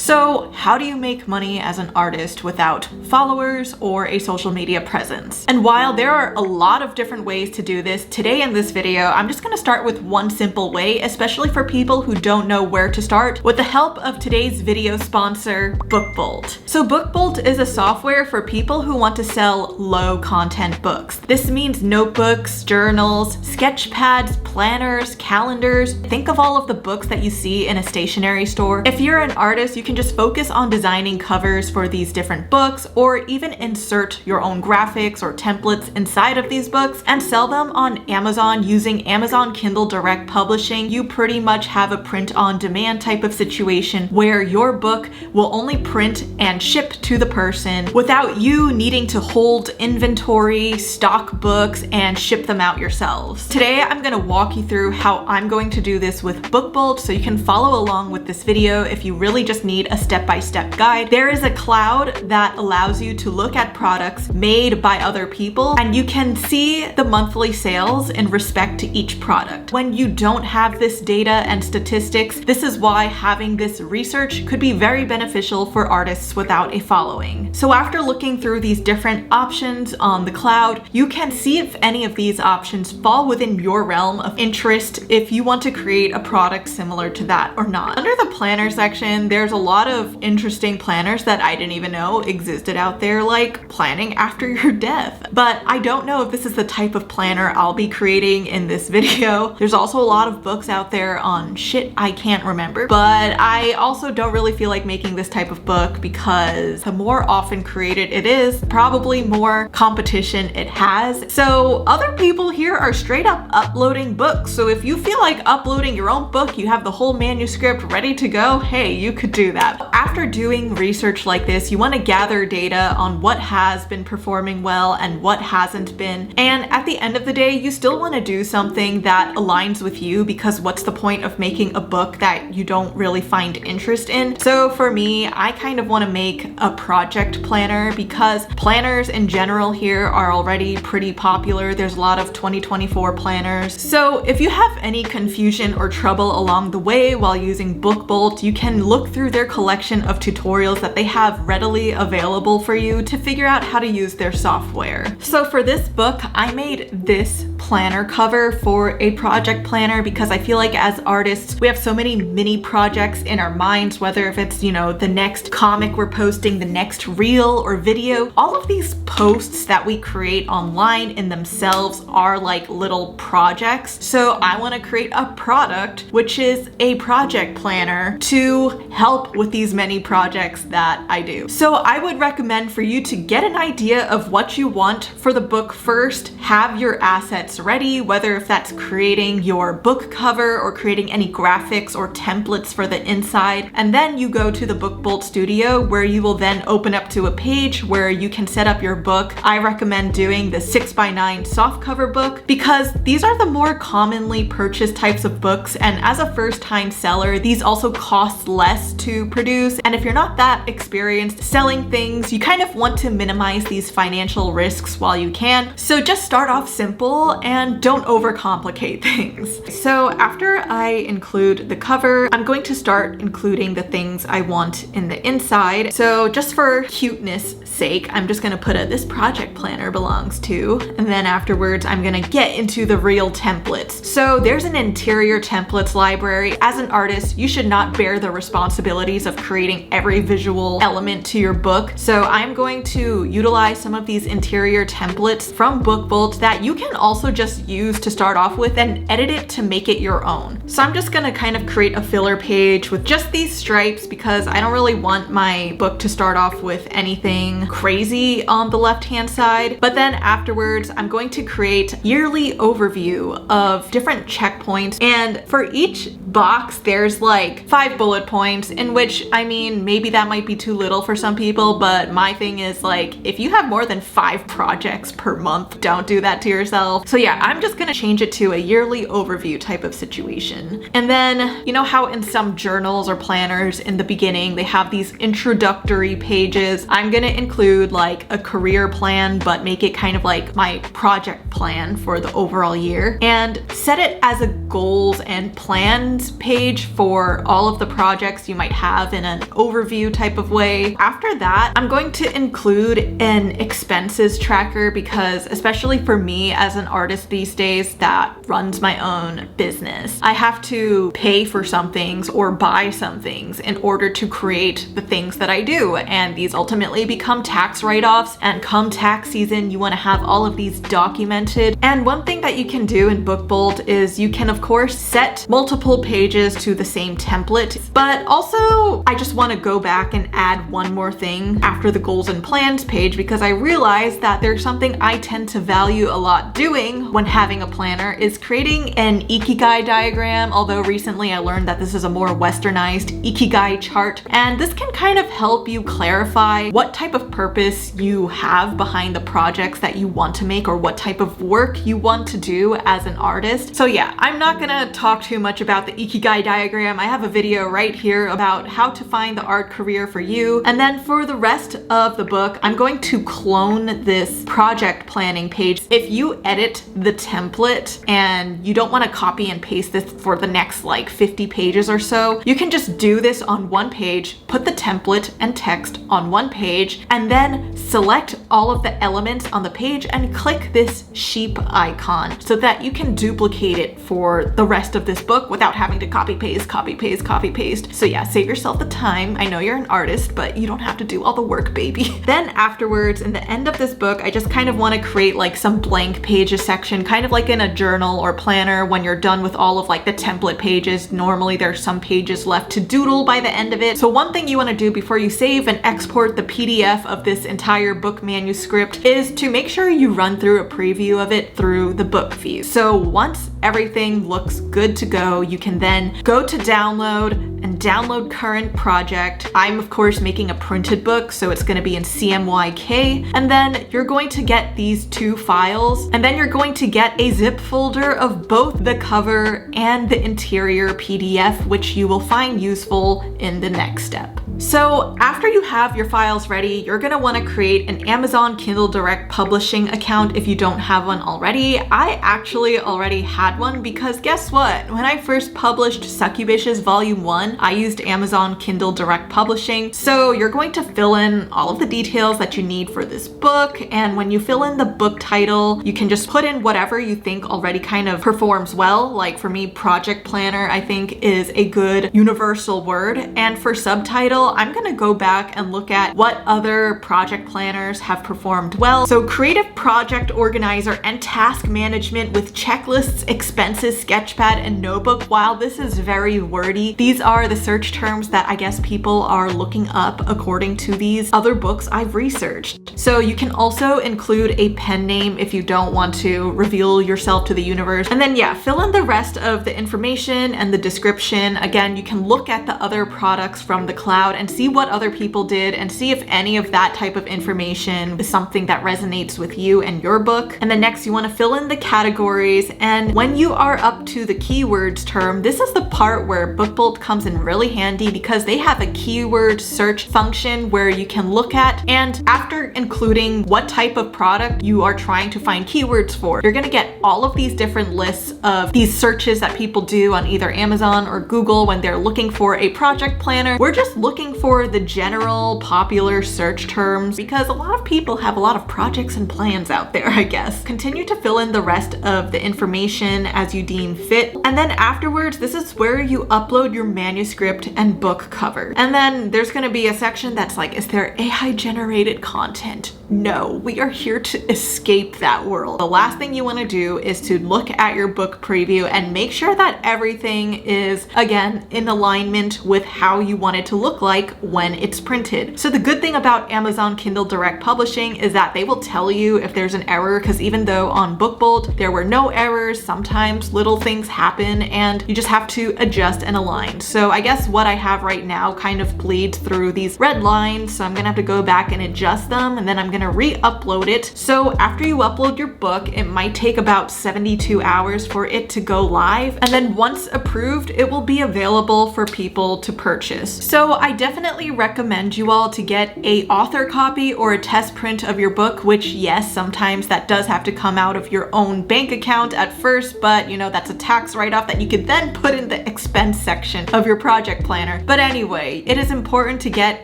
So how do you make money as an artist without followers or a social media presence? And while there are a lot of different ways to do this, today in this video, I'm just gonna start with one simple way, especially for people who don't know where to start, with the help of today's video sponsor, BookBolt. So BookBolt is a software for people who want to sell low content books. This means notebooks, journals, sketch pads, planners, calendars. Think of all of the books that you see in a stationery store. If you're an artist, you can just focus on designing covers for these different books, or even insert your own graphics or templates inside of these books and sell them on Amazon using Amazon Kindle Direct Publishing. You pretty much have a print on demand type of situation where your book will only print and ship to the person without you needing to hold inventory, stock books, and ship them out yourselves. Today, I'm gonna walk you through how I'm going to do this with BookBolt so you can follow along with this video if you really just need a step-by-step guide. There is a cloud that allows you to look at products made by other people, and you can see the monthly sales in respect to each product. When you don't have this data and statistics, this is why having this research could be very beneficial for artists without a following. So after looking through these different options on the cloud, you can see if any of these options fall within your realm of interest if you want to create a product similar to that or not. Under the planner section, there's a lot of interesting planners that I didn't even know existed out there, like planning after your death. But I don't know if this is the type of planner I'll be creating in this video. There's also a lot of books out there on shit I can't remember, but I also don't really feel like making this type of book because the more often created it is, probably more competition it has. So other people here are straight up uploading books. So if you feel like uploading your own book, you have the whole manuscript ready to go, hey, you could do that. After doing research like this, you want to gather data on what has been performing well and what hasn't been. And at the end of the day, you still want to do something that aligns with you, because what's the point of making a book that you don't really find interest in? So for me, I kind of want to make a project planner because planners in general here are already pretty popular. There's a lot of 2024 planners. So if you have any confusion or trouble along the way while using BookBolt, you can look through their collection of tutorials that they have readily available for you to figure out how to use their software. So for this book, I made this planner cover for a project planner because I feel like as artists, we have so many mini projects in our minds, whether if it's, you know, the next comic we're posting, the next reel or video. All of these posts that we create online in themselves are like little projects. So I want to create a product, which is a project planner to help with these many projects that I do. So I would recommend for you to get an idea of what you want for the book first, have your assets ready, whether if that's creating your book cover or creating any graphics or templates for the inside. And then you go to the BookBolt Studio where you will then open up to a page where you can set up your book. I recommend doing the 6x9 softcover book because these are the more commonly purchased types of books. And as a first-time seller, these also cost less to produce. And if you're not that experienced selling things, you kind of want to minimize these financial risks while you can. So just start off simple and don't overcomplicate things. So after I include the cover, I'm going to start including the things I want in the inside. So just for cuteness sake, I'm just gonna put this project planner belongs to, and then afterwards I'm gonna get into the real templates. So there's an interior templates library. As an artist, you should not bear the responsibilities of creating every visual element to your book. So I'm going to utilize some of these interior templates from BookBolt that you can also just use to start off with and edit it to make it your own. So I'm just gonna kind of create a filler page with just these stripes because I don't really want my book to start off with anything crazy on the left-hand side. But then afterwards, I'm going to create yearly overview of different checkpoints. And for each box, there's like 5 bullet points, in which, I mean, maybe that might be too little for some people, but my thing is like, if you have more than 5 projects per month, don't do that to yourself. So yeah, I'm just gonna change it to a yearly overview type of situation. And then, you know how in some journals or planners in the beginning, they have these introductory pages. I'm gonna include include like a career plan, but make it kind of like my project plan for the overall year, and set it as a goals and plans page for all of the projects you might have in an overview type of way. After that, I'm going to include an expenses tracker because especially for me as an artist these days that runs my own business, I have to pay for some things or buy some things in order to create the things that I do, and these ultimately become tax write-offs, and come tax season you want to have all of these documented. And one thing that you can do in BookBolt is you can of course set multiple pages to the same template, but also I just want to go back and add one more thing after the goals and plans page because I realized that there's something I tend to value a lot doing when having a planner is creating an Ikigai diagram, although recently I learned that this is a more westernized Ikigai chart, and this can kind of help you clarify what type of purpose you have behind the projects that you want to make or what type of work you want to do as an artist. So yeah, I'm not gonna talk too much about the Ikigai diagram. I have a video right here about how to find the art career for you. And then for the rest of the book, I'm going to clone this project planning page. If you edit the template and you don't want to copy and paste this for the next like 50 pages or so, you can just do this on one page, put the template and text on one page, and then select all of the elements on the page and click this sheep icon so that you can duplicate it for the rest of this book without having to copy paste, copy paste, copy paste. So yeah, save yourself the time. I know you're an artist, but you don't have to do all the work, baby. Then afterwards, in the end of this book, I just kind of want to create like some blank pages section, kind of like in a journal or planner when you're done with all of like the template pages. Normally there's some pages left to doodle by the end of it. So one thing you want to do before you save and export the PDF of this entire book manuscript is to make sure you run through a preview of it through the book view. So once everything looks good to go, you can then go to download and download current project. I'm of course making a printed book, so it's going to be in CMYK, and then you're going to get these two files, and then you're going to get a zip folder of both the cover and the interior PDF, which you will find useful in the next step. So after you have your files ready, you're going to want to create an Amazon Kindle Direct Publishing account if you don't have one already. I actually already had one because guess what? When I first published Succubishes Volume 1, I used Amazon Kindle Direct Publishing. So you're going to fill in all of the details that you need for this book, and when you fill in the book title, you can just put in whatever you think already kind of performs well. Like for me, project planner I think is a good universal word, and for subtitle, I'm gonna go back and look at what other project planners have performed well. So creative project organizer and task management with checklists, expenses, sketchpad, and notebook. While this is very wordy, these are the search terms that I guess people are looking up according to these other books I've researched. So you can also include a pen name if you don't want to reveal yourself to the universe. And then yeah, fill in the rest of the information and the description. Again, you can look at the other products from the cloud and see what other people did and see if any of that type of information is something that resonates with you and your book. And then next you want to fill in the categories, and when you are up to the keywords term, this is the part where BookBolt comes in really handy because they have a keyword search function where you can look at, and after including what type of product you are trying to find keywords for, you're going to get all of these different lists of these searches that people do on either Amazon or Google when they're looking for a project planner. We're just looking for the general popular search terms because a lot of people have a lot of projects and plans out there, I guess. Continue to fill in the rest of the information as you deem fit. And then afterwards, this is where you upload your manuscript and book cover. And then there's going to be a section that's like, is there AI generated content? No, we are here to escape that world. The last thing you want to do is to look at your book preview and make sure that everything is, again, in alignment with how you want it to look like when it's printed. So the good thing about Amazon Kindle Direct Publishing is that they will tell you if there's an error, because even though on BookBolt there were no errors, sometimes little things happen and you just have to adjust and align. So I guess what I have right now kind of bleeds through these red lines, so I'm gonna have to go back and adjust them, and then I'm gonna re-upload it. So after you upload your book, it might take about 72 hours for it to go live, and then once approved, it will be available for people to purchase. So I definitely recommend you all to get a author copy or a test print of your book, which yes, sometimes that does have to come out of your own bank account at first, but you know, that's a tax write-off that you could then put in the expense section of your project planner. But anyway, it is important to get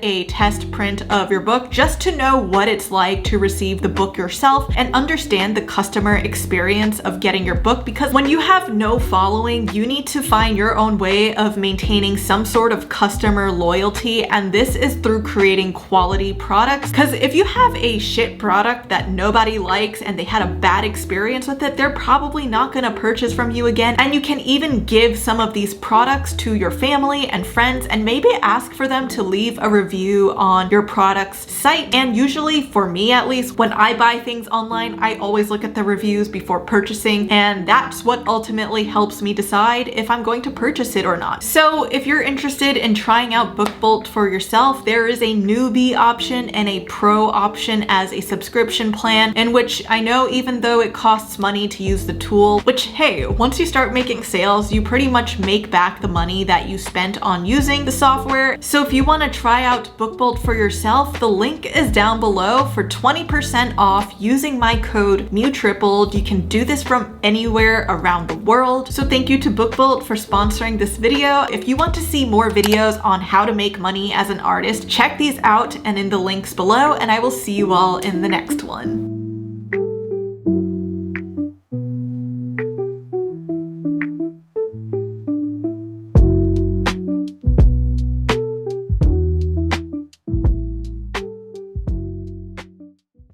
a test print of your book just to know what it's like to receive the book yourself and understand the customer experience of getting your book, because when you have no following, you need to find your own way of maintaining some sort of customer loyalty, and this is through creating quality products. Because if you have a shit product that nobody likes and they had a bad experience with it, they're probably not going to purchase from you again. And you can even give some of these products to your family and friends and maybe ask for them to leave a review on your product's site. And usually, for me at least, when I buy things online, I always look at the reviews before purchasing, and that's what ultimately helps me decide if I'm going to purchase it or not. So if you're interested in trying out BookBolt for yourself, there is a newbie option and a pro option as a subscription plan, in which I know even though it costs money to use the tool, which hey, once you start making sales, you pretty much make back the money that you spent on using the software. So if you want to try out BookBolt for yourself, the link is down below for 20% off using my code MtsRbls. You can do this from anywhere around the world. So thank you to BookBolt for sponsoring this video. If you want to see more videos on how to make money as an artist, check these out and in the links below, and I will see you all in the next one.